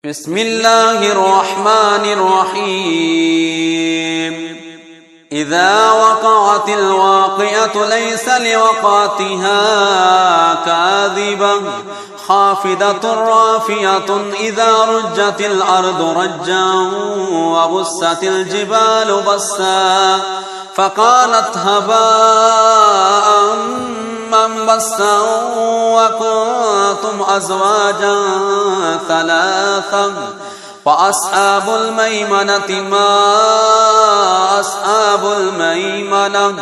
بسم الله الرحمن الرحيم إذا وقعت الواقعة ليس لوقعتها كاذبة خافضة رافعة إذا رجت الأرض رجا وبست الجبال بسا فقالت هباء منبثا وكنتم أزواجا ثلاثا وأصحاب الميمنة ما أصحاب الميمنة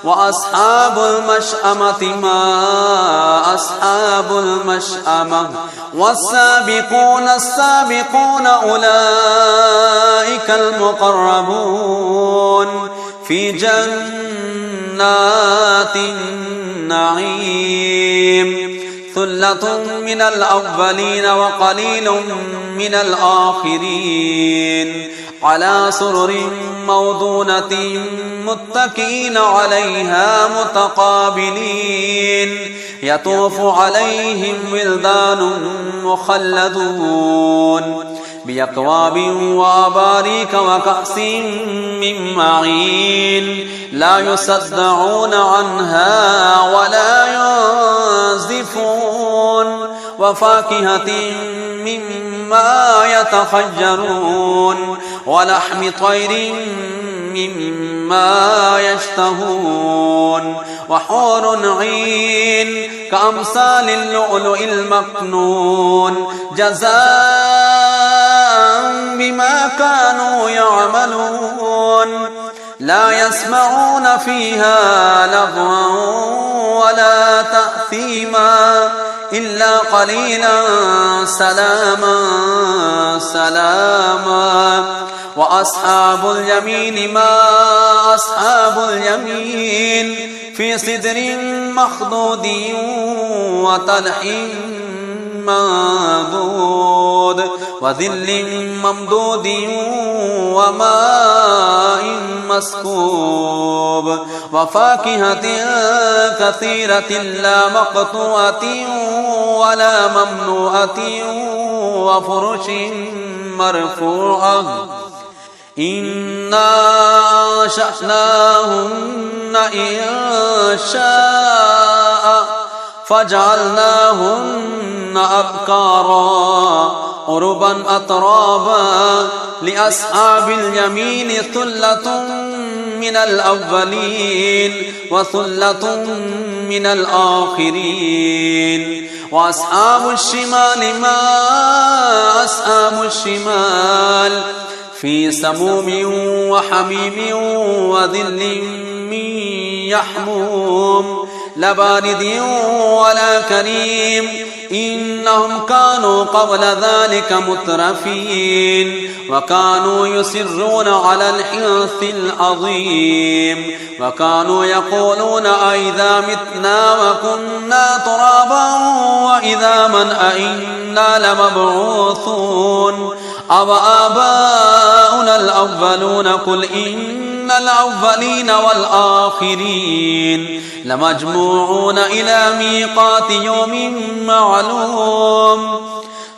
وأصحاب المشأمة ما أصحاب المشأمة والسابقون السابقون أولئك المقربون في جنات النعيم ثلة من الأولين وقليل من الآخرين على سرر موضونة متكئين عليها متقابلين يطوف عليهم ولدان مخلدون بأكواب وأباريك وكأس من معين لا يصدعون عنها ولا ينزفون وفاكهة مما يتخيرون ولحم طير مما يشتهون وحور عين كأمثال اللؤلؤ المكنون جزاء بما كانوا يعملون لا يسمعون فيها لغوا ولا تأثيما إلا قليلا سلاما سلاما وأصحاب اليمين ما أصحاب اليمين في سدر مخضود وطلح منضود وظل ممدود وماء مسكوب وفاكهة كثيرة لا مقطوعة ولا ممنوعة وفرش مرفوعة إنا أنشأناهن إنشاء فجعلناهن أبكارا عربا أترابا لأصحاب اليمين ثلة من الأولين وثلة من الآخرين وأصحاب الشمال ما أصحاب الشمال في سموم وحميم وظل من يحموم لا بارد ولا كريم إنهم كانوا قبل ذلك مترفين وكانوا يصرون على الحنث العظيم وكانوا يقولون أئذا متنا وكنا ترابا وإذا من أئنا لمبعوثون أو آباؤنا الأولون قل إن الأولين والآخرين لمجموعون إلى ميقات يوم معلوم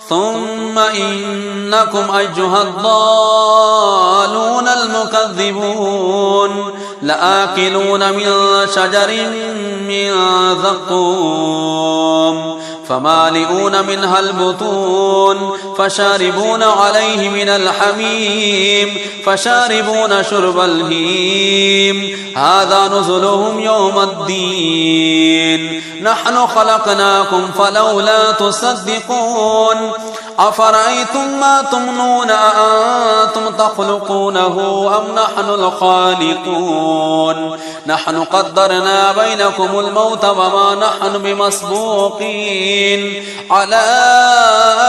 ثم إنكم أيها الضالون المكذبون لآكلون من شجر من زقوم فمالئون منها البطون فشاربون عليه من الحميم فشاربون شرب الهيم هذا نزلهم يوم الدين نحن خلقناكم فلولا تصدقون أفرأيتم ما تمنون أأنتم تخلقونه أم نحن الخالقون نحن قدرنا بينكم الموت وما نحن بمسبوقين على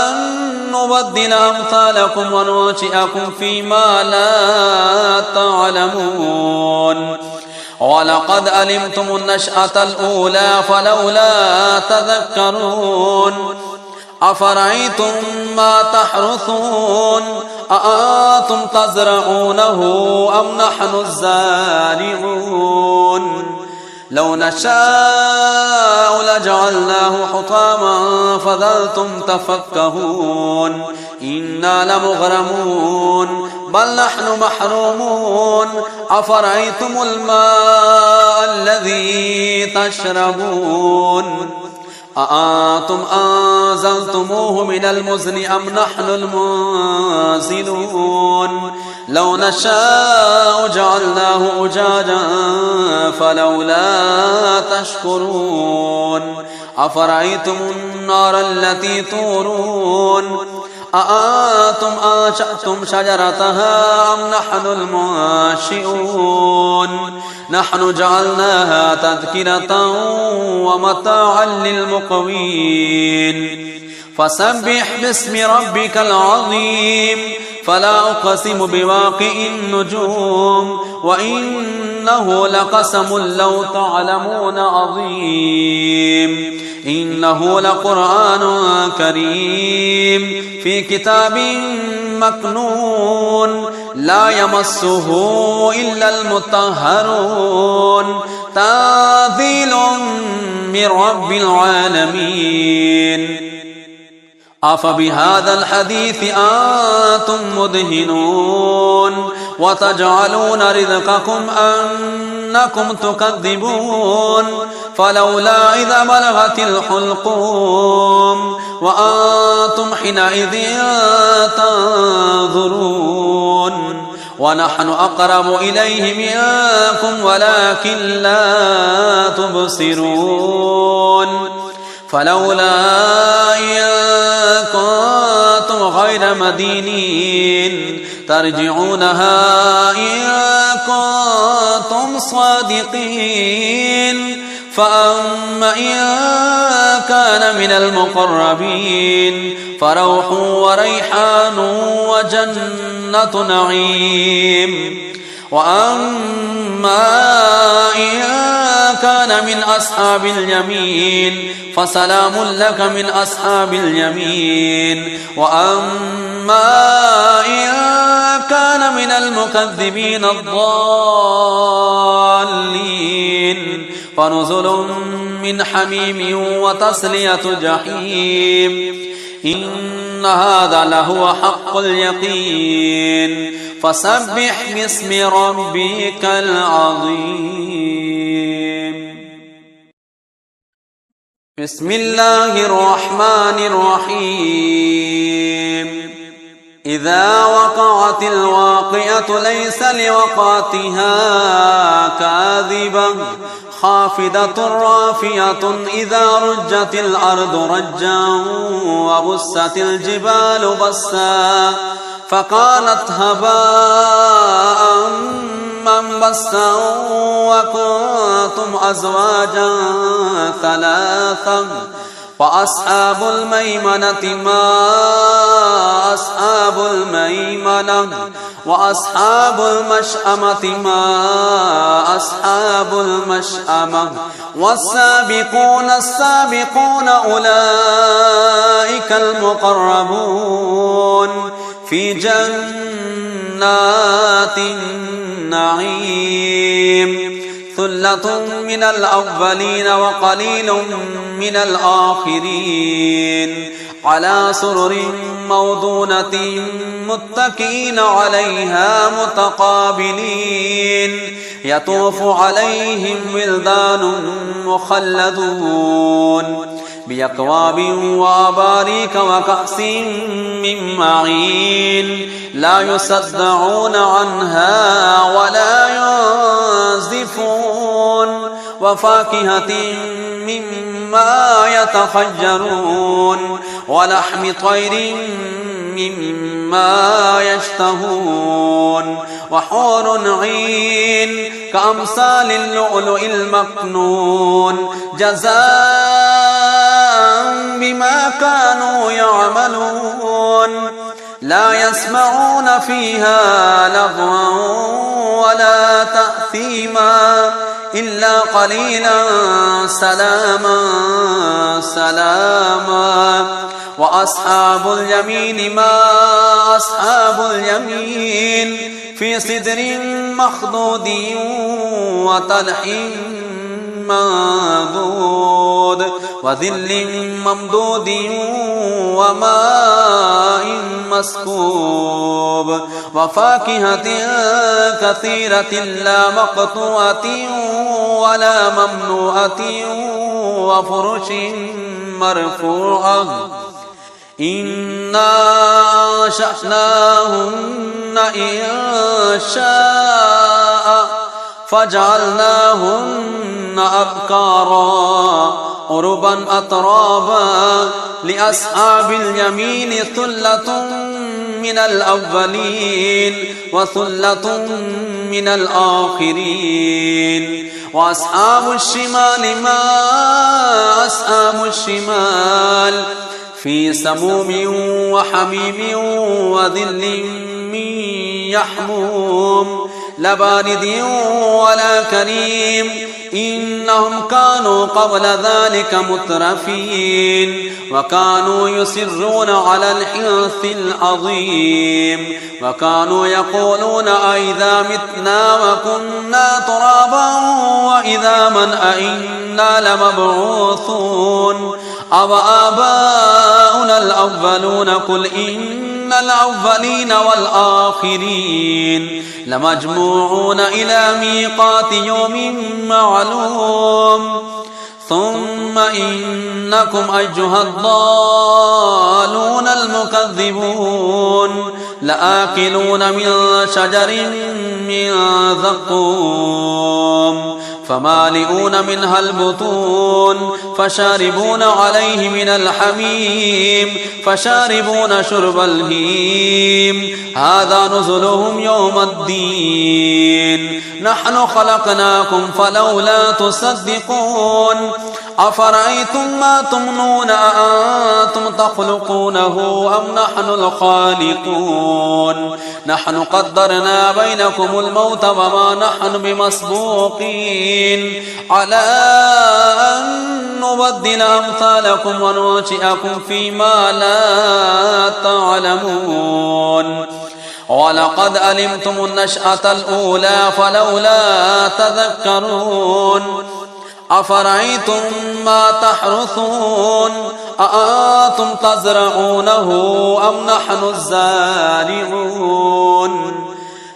أن نبدل أمثالكم وننشئكم فيما لا تعلمون ولقد علمتم النشأة الأولى فلولا تذكرون أفرأيتم ما تحرثون أأنتم تزرعونه أم نحن الزارعون لو نشاء لجعلناه حطاما فظلتم تفكهون إنا لمغرمون بل نحن محرومون أفرأيتم الماء الذي تشربون أأنتم أنزلتموه من المزن أم نحن المنزلون لو نشاء جعلناه أجاجا فلولا تشكرون أفرأيتم النار التي تورون أأنتم أنشأتم شجرتها أم نحن المنشئون نحن جعلناها تذكرة ومتاعا للمقوين فسبح باسم ربك العظيم فلا أقسم بواقع النجوم وإنه لقسم لو تعلمون عظيم إنه لقرآن كريم في كتاب مكنون لا يمسه إلا المطهرون تنزيل من رب العالمين أفبهذا الحديث أنتم مدهنون وتجعلون رزقكم أنكم تكذبون فلولا إذا بلغت الحلقوم وأنتم حينئذ تنظرون ونحن أقرب إليه منكم ولكن لا تبصرون فلولا إن كنتم غير مدينين ترجعونها إن كنتم صادقين فأما إن كان من المقربين فروح وريحان وجنة نعيم وأما إن كان من أصحاب اليمين فسلام لك من أصحاب اليمين وأما إن كان من المكذبين الضالين فنزل من حميم وتصلية جحيم إن هذا لهو حق اليقين فسبح باسم ربك العظيم بسم الله الرحمن الرحيم إذا وقعت الواقعة ليس لوقعتها كاذبة خافضة رافعة إذا رجت الأرض رجا وبست الجبال بسا فقالت هباء منبثا وكنتم أزواجا ثلاثا وأصحاب الميمنة ما أصحاب الميمنة وأصحاب المشأمة ما أصحاب المشأمة والسابقون السابقون أولئك المقربون في جنات النعيم ثلة من الأولين وقليل من الآخرين على سرر موضونة متكئين عليها متقابلين يطوف عليهم ولدان مخلدون بأكواب وأباريك وكأس من معين لا يصدعون عنها ولا ينزفون وفاكهة مما يتخيرون ولحم طير مما يشتهون وحور عين كأمثال اللؤلؤ المكنون جزاء بما كانوا يعملون لا يسمعون فيها لغوا ولا تأثيما إلا قليلا سلاما سلاما وأصحاب اليمين ما أصحاب اليمين في سدر مخضود وطلح منضود وظل ممدود وماء مسكوب وفاكهة كثيرة لا مقطوعة ولا ممنوعة وفرش مرفوعة إنا أنشأناهن إنشاء فجعلناهن أبكارا عربا أترابا لأصحاب اليمين ثلة من الأولين وثلة من الآخرين وأصحاب الشمال ما أصحاب الشمال في سموم وحميم وظل من يحموم لا بارد ولا كريم إنهم كانوا قبل ذلك مترفين وكانوا يصرون على الحنث العظيم وكانوا يقولون أئذا متنا وكنا ترابا وإذا من أئنا لمبعوثون أو آباؤنا الأولون قل إن الأولين والآخرين لمجموعون إلى ميقات يوم معلوم ثم إنكم أيها الضالون المكذبون لآكلون من شجر من زقوم فمالئون منها البطون فشاربون عليه من الحميم فشاربون شرب الهيم هذا نزلهم يوم الدين نحن خلقناكم فلولا تصدقون أفرأيتم ما تمنون أأنتم تخلقونه أم نحن الخالقون نحن قدرنا بينكم الموت وما نحن بمسبوقين على أن نبدل أمثالكم وننشئكم فيما لا تعلمون ولقد علمتم النشأة الأولى فلولا تذكرون أفرأيتم ما تحرثون أأنتم تزرعونه أم نحن الزارعون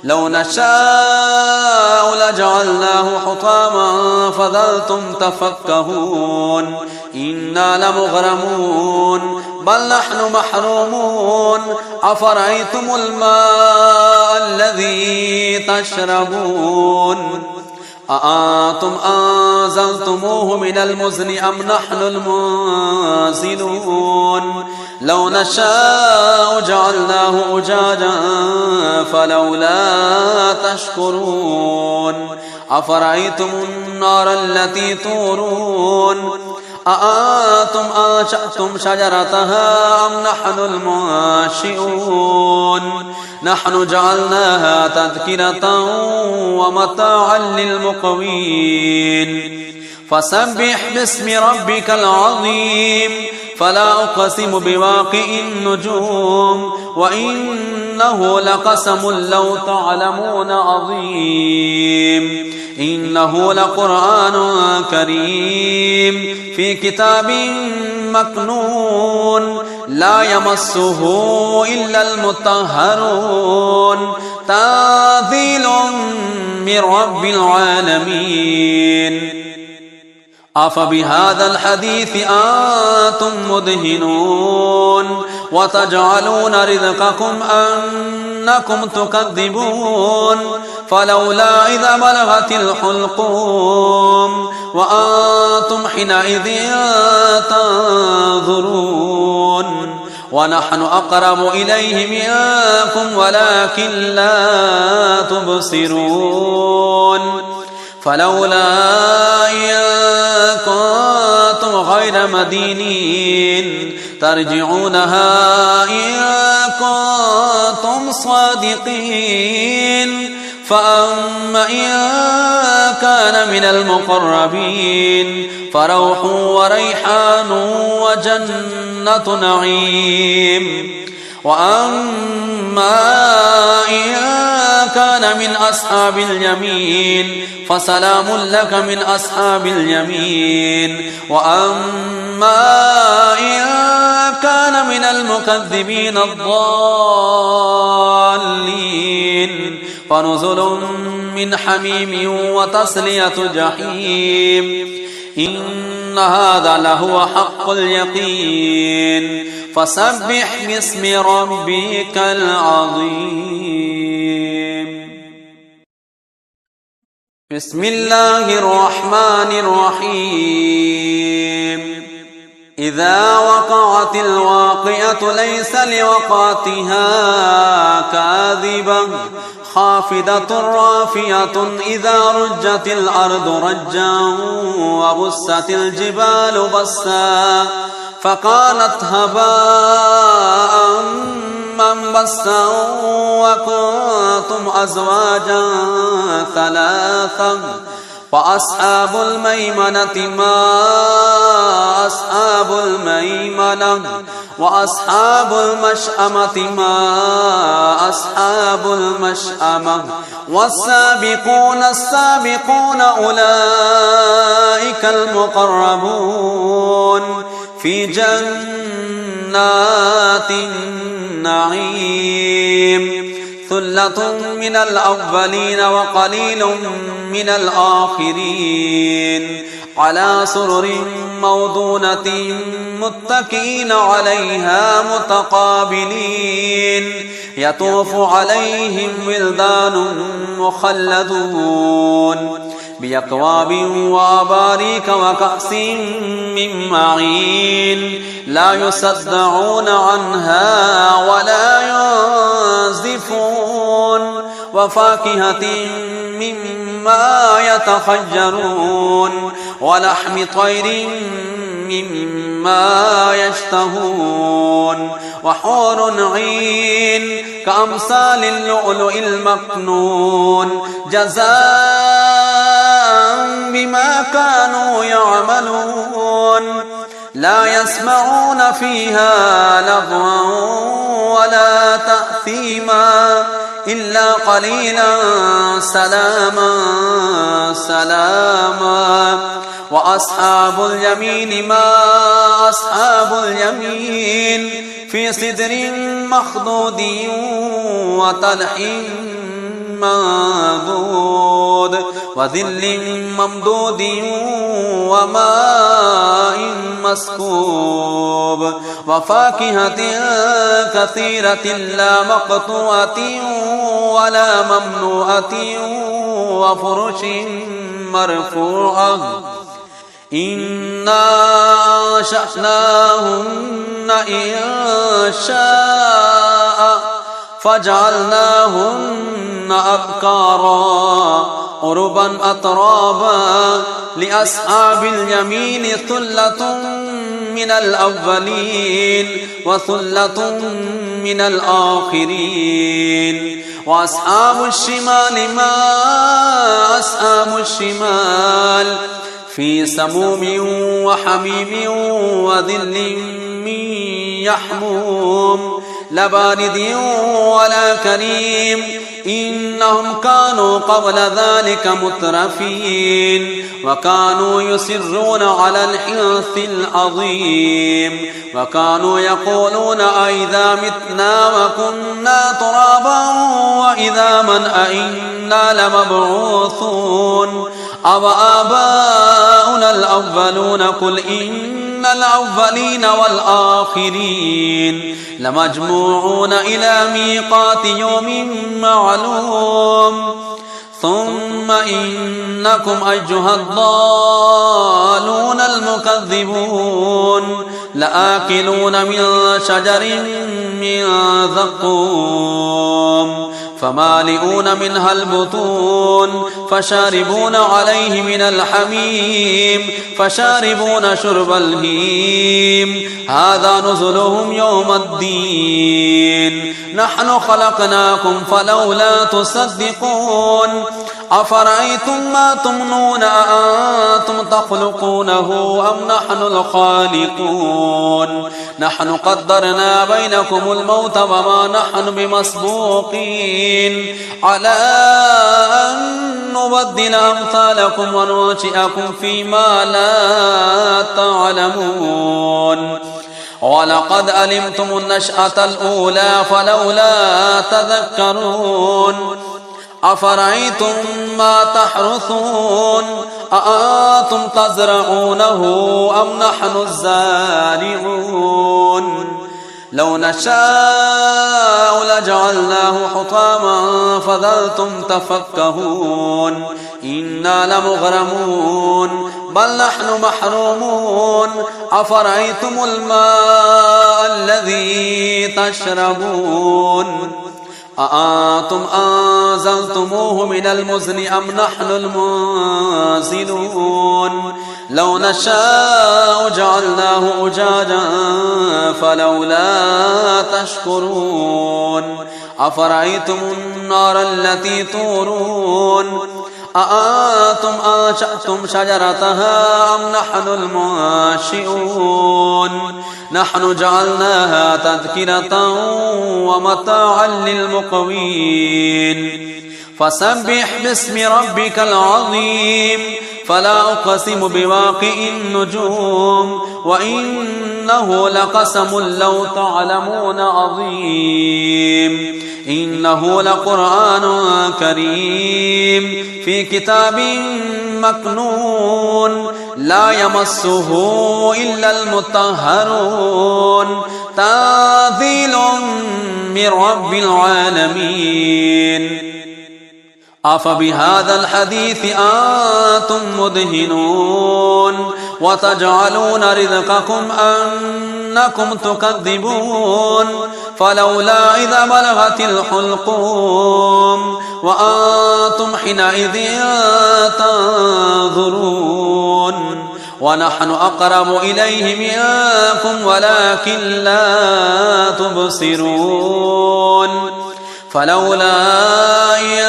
لو نشاء لجعلناه حطاما فظلتم تفكهون إنا لمغرمون بل نحن محرومون أفرأيتم الماء الذي تشربون أأنتم أنزلتموه من المزن أم نحن المنزلون لو نشاء جعلناه أجاجا فلولا تشكرون أفرأيتم النار التي تورون أأنتم أنشأتم شجرتها أم نحن المنشئون نحن جعلناها تذكرة ومتاعا للمقوين فسبح باسم ربك العظيم فلا أقسم بواقع النجوم وإنه لقسم لو تعلمون عظيم إنه لقرآن كريم في كتاب مكنون لا يمسه إلا المطهرون تنزيل من رب العالمين أفبهذا الحديث أنتم مدهنون وتجعلون رزقكم أنكم تكذبون فلولا إذا بلغت الحلقوم وأنتم حينئذ تنظرون ونحن أقرب إليه منكم ولكن لا تبصرون فلولا إن كنتم غير مدينين ترجعونها إن كنتم صادقين فأما إن كان من المقربين فروح وريحان وجنة نعيم وأما إن كان من أصحاب اليمين فسلام لك من أصحاب اليمين. وأما إن كان من المكذبين الضالين فنزل من حميم وتصلية جحيم. إن هذا لهو حق اليقين. فسبح باسم ربك العظيم. بسم الله الرحمن الرحيم. إذا وقعت الواقعة ليس لوقعتها كاذبة خافضة رافعة إذا رجت الأرض رجا وبست الجبال بسا فقالت هباء منبثا وكنتم أزواجا ثلاثا. وأصحاب الميمنة ما أصحاب الميمنة وأصحاب المشأمة ما أصحاب المشأمة. والسابقون السابقون أولئك المقربون في جنات النعيم. ثلة من الأولين وقليل من الآخرين على سرر موضونة متكئين عليها متقابلين. يطوف عليهم ولدان مخلدون بأكواب وأباريك وكأس من معين لا يصدعون عنها ولا ينزفون. وفاكهة مما يتخيرون ولحم طير مما يشتهون. وحور عين كأمثال اللؤلؤ المكنون جزاء بما كانوا يعملون. لا يسمعون فيها لغوا ولا تأثيما إلا قليلا سلاما سلاما. وأصحاب اليمين ما أصحاب اليمين في سدر مخضود وطلح منضود وظل ممدود وماء مسكوب. وفاكهة كثيرة لا مقطوعة ولا ممنوعة وفرش مرفوعة. إنا أنشأناهن إنشاء فجعلناهن أبكارا عربا أترابا. لأصحاب اليمين ثلة من الأولين وثلة من الآخرين. وأصحاب الشمال ما أصحاب الشمال في سموم وحميم وظل من يحموم لبارد ولا كريم. إنهم كانوا قبل ذلك مترفين وكانوا يصرون على الحنث العظيم. وكانوا يقولون أئذا متنا وكنا ترابا وإذا من أئنا لمبعوثون أو آباؤنا الأولون. قل إن الأولين والآخرين لمجموعون إلى ميقات يوم معلوم. ثم إنكم أيها الضالون المكذبون لآكلون من شجر من زقوم فمالئون منها البطون فشاربون عليه من الحميم فشاربون شرب الهيم. هذا نزلهم يوم الدين. نحن خلقناكم فلولا تصدقون أفرأيتم ما تمنون أأنتم تخلقونه أم نحن الخالقون نحن قدرنا بينكم الموت وما نحن بمسبوقين على أن نبدل أمثالكم وننشئكم فيما لا تعلمون ولقد علمتم النشأة الأولى فلولا تذكرون أفرأيتم ما تحرثون أأنتم تزرعونه أم نحن الزارعون لو نشاء لجعلناه حطاما فظلتم تفكهون إنا لمغرمون بل نحن محرومون أفرأيتم الماء الذي تشربون أأنتم أنزلتموه من المزن أم نحن المنزلون لو نشاء جعلناه أجاجا فلولا تشكرون أفرأيتم النار التي تورون أأنتم أنشأتم شجرتها أم نحن المنشئون نحن جعلناها تذكرة ومتاعا للمقوين فسبح باسم ربك العظيم فلا أقسم بواقع النجوم وإنه لقسم لو تعلمون عظيم إنه لقرآن كريم في كتاب مكنون لا يمسه إلا المطهرون تنزيل من رب العالمين أفبهذا الحديث أنتم مدهنون وتجعلون رزقكم أنكم تكذبون فلولا إذا بلغت الحلقوم وأنتم حينئذ تنظرون ونحن أقرب إليه منكم ولكن لا تبصرون فلولا إن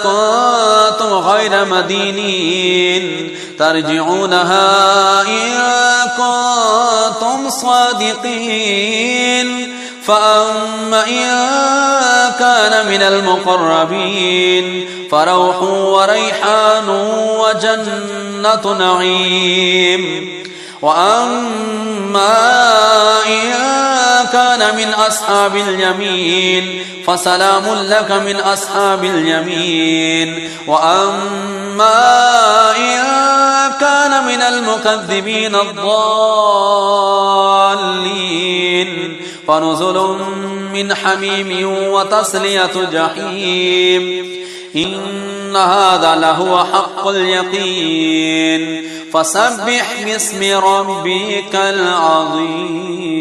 كنتم غير مدينين ترجعونها إن كنتم صادقين فأما إن كان من المقربين فروح وريحان وجنة نعيم وأما إن كان من أصحاب اليمين فسلام لك من أصحاب اليمين وأما إن كان من المكذبين الضالين فنزل من حميم وتصلية جحيم إن هذا لهو حق اليقين فسبح باسم ربك العظيم